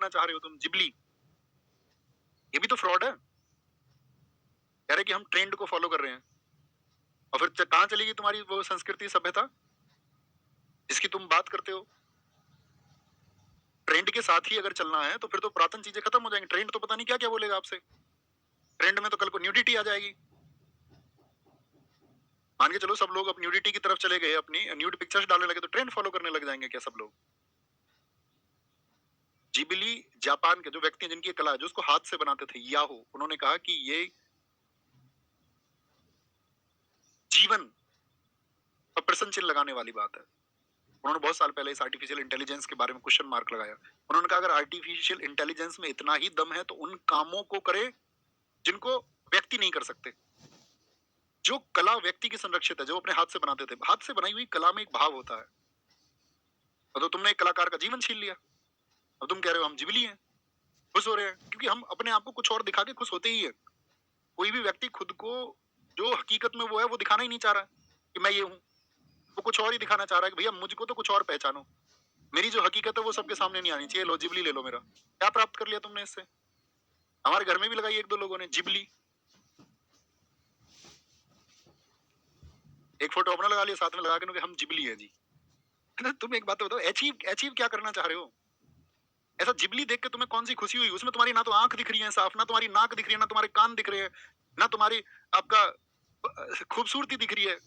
करना चाह रहे हो तुम, जिबली, ये भी तो फ्रॉड है। कह रहे कि हम ट्रेंड को फॉलो कर रहे हैं, और फिर कहाँ चलेगी तुम्हारी वो संस्कृति सभ्यता जिसकी तुम बात करते हो? ट्रेंड के साथ ही अगर चलना है तो फिर तो पुरातन चीजें खत्म हो जाएंगी। ट्रेंड तो पता नहीं क्या क्या बोलेगा आपसे। ट्रेंड में तो कल को न्यूडिटी आ जाएगी। मान के चलो सब लोग अब न्यूडिटी की तरफ चले गए, अपनी न्यूड पिक्चर्स डालने लगे, तो ट्रेंड फॉलो करने लग जाएंगे क्या सब लोग? जिबली जापान के जो व्यक्ति हैं जिनकी ये कला है, जो उसको हाथ से बनाते थे, याहू, उन्होंने कहा कि ये जीवन और प्रश्न चिन्ह लगाने वाली बात है। उन्होंने बहुत साल पहले इस आर्टिफिशियल इंटेलिजेंस के बारे में क्वेश्चन मार्क लगाया। उन्होंने कहा अगर आर्टिफिशियल इंटेलिजेंस में इतना ही दम है तो उन कामों को करे जिनको व्यक्ति नहीं कर सकते। जो कला व्यक्ति की संरक्षित है, जो अपने हाथ से बनाते थे, हाथ से बनाई हुई कला में एक भाव होता है। तो तुमने एक कलाकार का जीवन छीन लिया, अब तुम कह रहे हो हम जिबली हैं, खुश हो रहे हैं, क्योंकि हम अपने आप को कुछ और दिखा के खुश होते ही है। कोई भी व्यक्ति खुद को जो हकीकत में वो है वो दिखाना ही नहीं चाह रहा कि मैं ये हूँ। वो कुछ और ही दिखाना चाह रहा है कि भैया मुझको तो कुछ और पहचानो, मेरी जो हकीकत है वो सबके सामने नहीं आनी चाहिए। लो जिबली ले लो मेरा। क्या प्राप्त कर लिया तुमने इससे? हमारे घर में भी लगाई एक दो लोगों ने जिबली, एक फोटो अपना लगा लिया, साथ में लगा के हम जिबली है जी। तुम एक बात बताओ, अचीव अचीव क्या करना चाह रहे हो? ऐसा जिबली देख के तुम्हें कौन सी खुशी हुई? उसमें तुम्हारी ना तो आंख दिख रही है साफ, ना तुम्हारी नाक दिख रही है, ना तुम्हारे कान दिख रहे हैं, ना तुम्हारी आपका खूबसूरती दिख रही है।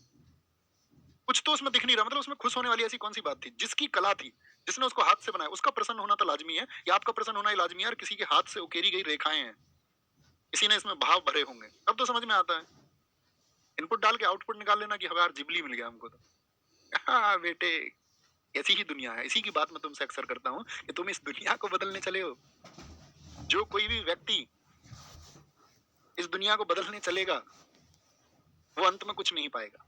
कुछ तो उसमें दिख नहीं रहा। मतलब उसमें खुश होने वाली ऐसी कौन सी बात थी? जिसकी कला थी, जिसने उसको हाथ से बनाया, उसका प्रसन्न होना तो लाजमी है, या आपका प्रसन्न होना ही लाजमी है। और किसी के हाथ से उकेरी गई रेखाएं हैं, किसी ने इसमें भाव भरे होंगे, तब तो समझ में आता है। इनपुट डाल के आउटपुट निकाल लेना कि हमारा जिबली मिल गया हमको तो। हाँ बेटे, ऐसी ही दुनिया है। इसी की बात मैं तुमसे अक्सर करता हूँ कि तुम इस दुनिया को बदलने चले हो। जो कोई भी व्यक्ति इस दुनिया को बदलने चलेगा वो अंत में कुछ नहीं पाएगा,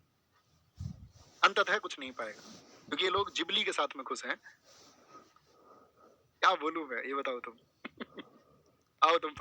अंततः कुछ नहीं पाएगा, क्योंकि ये लोग जिबली के साथ में खुश हैं। क्या बोलूं मैं, ये बताओ तुम। आओ तुम